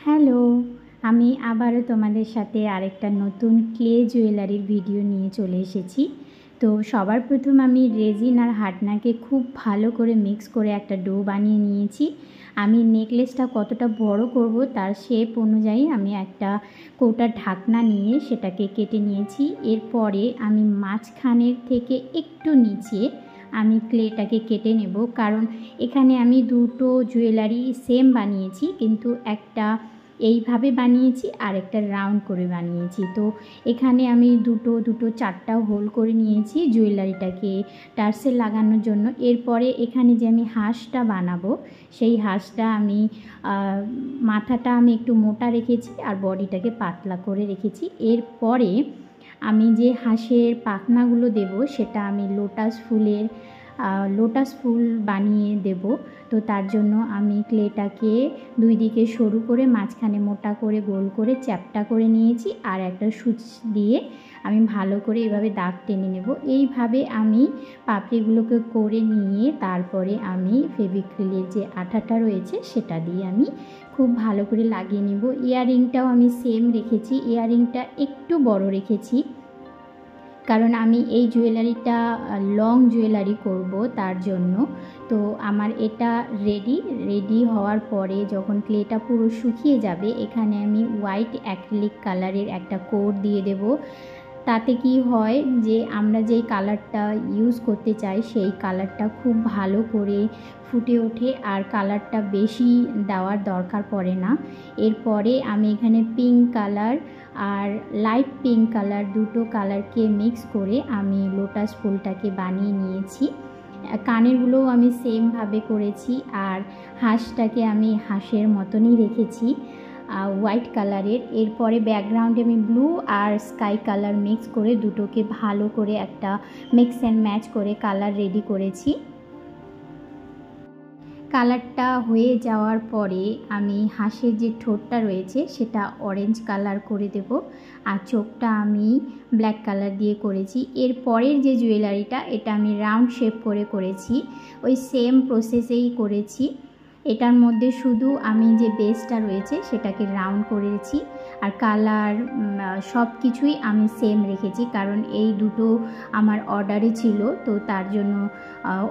Hello, আমি আবারও তোমাদের সাথে আরেকটা নতুন ক্লে জুয়েলারির ভিডিও নিয়ে চলে এসেছি। তো সবার প্রথম আমি রেজিন আর হার্টনাকে খুব ভালো করে মিক্স করে একটা ডো বানিয়ে নিয়েছি। আমি নেকলেসটা কতটা বড় করব তার শেপ অনুযায়ী আমি একটা কৌটার ঢাকনা নিয়ে সেটাকে কেটে নিয়েছি। এরপরে আমি মাঝখানের থেকে একটু নিচে আমি ক্লেটাকে কেটে নেব, কারণ এখানে আমি দুটো জুয়েলারি সেম বানিয়েছি, কিন্তু একটা এইভাবে বানিয়েছি আর একটা রাউন্ড করে বানিয়েছি। তো এখানে আমি দুটো চারটা হোল করে নিয়েছি জুয়েলারিটাকে টার্সেল লাগানোর জন্য। এরপরে এখানে যে আমি হাঁসটা বানাবো সেই হাঁসটা আমি মাথাটা আমি একটু মোটা রেখেছি আর বডিটাকে পাতলা করে রেখেছি। এরপরে আমি যে হাঁসের পাখনাগুলো দেব সেটা আমি লোটাস ফুল বানিয়ে দেব। তো তার জন্য আমি ক্লেটাকে দুই দিকে সরু করে মাঝখানে মোটা করে গোল করে চ্যাপ্টা করে নিয়েছি আর একটা সুচ দিয়ে আমি ভালো করে এভাবে দাগ টেনে নেব। এইভাবে আমি পাপড়িগুলোকে করে নিয়ে তারপরে আমি ফেভিক্রিলের যে আঠাটা রয়েছে সেটা দিয়ে আমি খুব ভালো করে লাগিয়ে নেব। ইয়াররিংটাও আমি সেম রেখেছি, ইয়াররিংটা একটু বড় রেখেছি কারণ আমি এই জুয়েলারিটা লং জুয়েলারি করব তার জন্য। তো আমার এটা রেডি হওয়ার পরে যখন ক্লেটা পুরো শুকিয়ে যাবে এখানে আমি হোয়াইট অ্যাক্রিলিক কালারের একটা কোট দিয়ে দেব। তাতে কি হয় যে আমরা যেই কালারটা ইউজ করতে চাই সেই কালারটা খুব ভালো করে ফুটে ওঠে আর কালারটা বেশি দেওয়ার দরকার পড়ে না। এরপরে আমি এখানে পিঙ্ক কালার আর লাইট পিঙ্ক কালার দুটো কালারকে মিক্স করে আমি লোটাস ফুলটাকে বানিয়ে নিয়েছি। কানেরগুলোও আমি সেমভাবে করেছি আর হাঁসটাকে আমি হাঁসের মতনই রেখেছি হোয়াইট কালারের। এরপরে ব্যাকগ্রাউন্ডে আমি ব্লু আর স্কাই কালার মিক্স করে দুটোকে ভালো করে একটা মিক্স অ্যান্ড ম্যাচ করে কালার রেডি করেছি। কালারটা হয়ে যাওয়ার পরে আমি হাঁসের যে ঠোঁটটা রয়েছে সেটা অরেঞ্জ কালার করে দেব আর চোখটা আমি ব্ল্যাক কালার দিয়ে করেছি। এর পরের যে জুয়েলারিটা এটা আমি রাউন্ড শেপ করে করেছি, ওই সেম প্রসেসেই করেছি। এটার মধ্যে শুধু আমি যে বেসটা রয়েছে সেটাকে রাউন্ড করেছি আর কালার সব কিছুই আমি সেম রেখেছি, কারণ এই দুটো আমার অর্ডারে ছিল। তো তার জন্য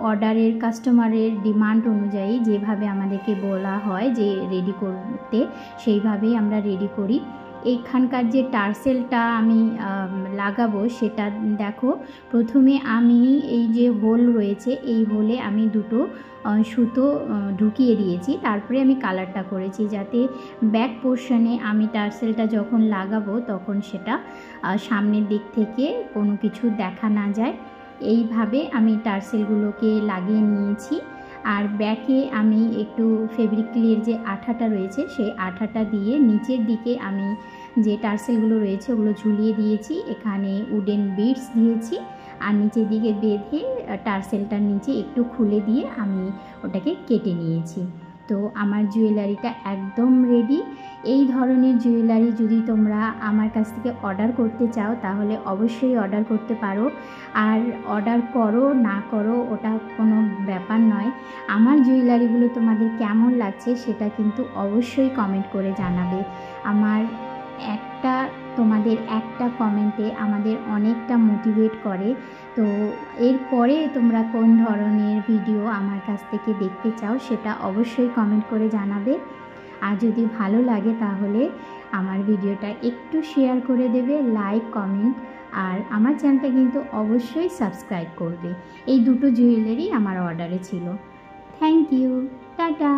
অর্ডারের কাস্টমারের ডিমান্ড অনুযায়ী যেভাবে আমাদেরকে বলা হয় যে রেডি করতে সেইভাবেই আমরা রেডি করি। এইখানকার যে টার্সেলটা আমি লাগাবো সেটা দেখো, প্রথমে আমি এই যে হোল রয়েছে এই হোলে আমি দুটো সুতো ঢুকিয়ে দিয়েছি, তারপরে আমি কালারটা করেছি যাতে ব্যাক পোর্শনে আমি টার্সেলটা যখন লাগাবো তখন সেটা সামনের দিক থেকে কোনো কিছু দেখা না যায়। এইভাবে আমি টার্সেলগুলোকে লাগিয়ে নিয়েছি আর ব্যাকে আমি একটু ফেব্রিক্লের যে আঠাটা রয়েছে সেই আঠাটা দিয়ে নিচের দিকে আমি যে টার্সেলগুলো রয়েছে ওগুলো ঝুলিয়ে দিয়েছি। এখানে উডেন বিডস দিয়েছি আর নিচের দিকে বেঁধে টার্সেলটার নিচে একটু খুলে দিয়ে আমি ওটাকে কেটে নিয়েছি। তো আমার জুয়েলারিটা একদম রেডি। এই ধরনের জুয়েলারি যদি তোমরা আমার কাছ থেকে অর্ডার করতে চাও তাহলে অবশ্যই অর্ডার করতে পারো। আর অর্ডার করো না করো ওটা কোনো ব্যাপার নয়, আমার জুয়েলারিগুলো তোমাদের কেমন লাগছে সেটা কিন্তু অবশ্যই কমেন্ট করে জানাবে। তোমাদের একটা কমেন্টে আমাদের অনেকটা মোটিভেট করে। তো এরপরে তোমরা কোন ধরনের ভিডিও আমার কাছ থেকে দেখতে চাও সেটা অবশ্যই কমেন্ট করে জানাবে। আর যদি ভালো লাগে তাহলে আমার ভিডিওটা একটু শেয়ার করে দেবে, লাইক কমেন্ট, আর আমার চ্যানেলটা কিন্তু অবশ্যই সাবস্ক্রাইব করবে। এই দুটো জুয়েলারি আমার অর্ডারে ছিল। Thank you, tata.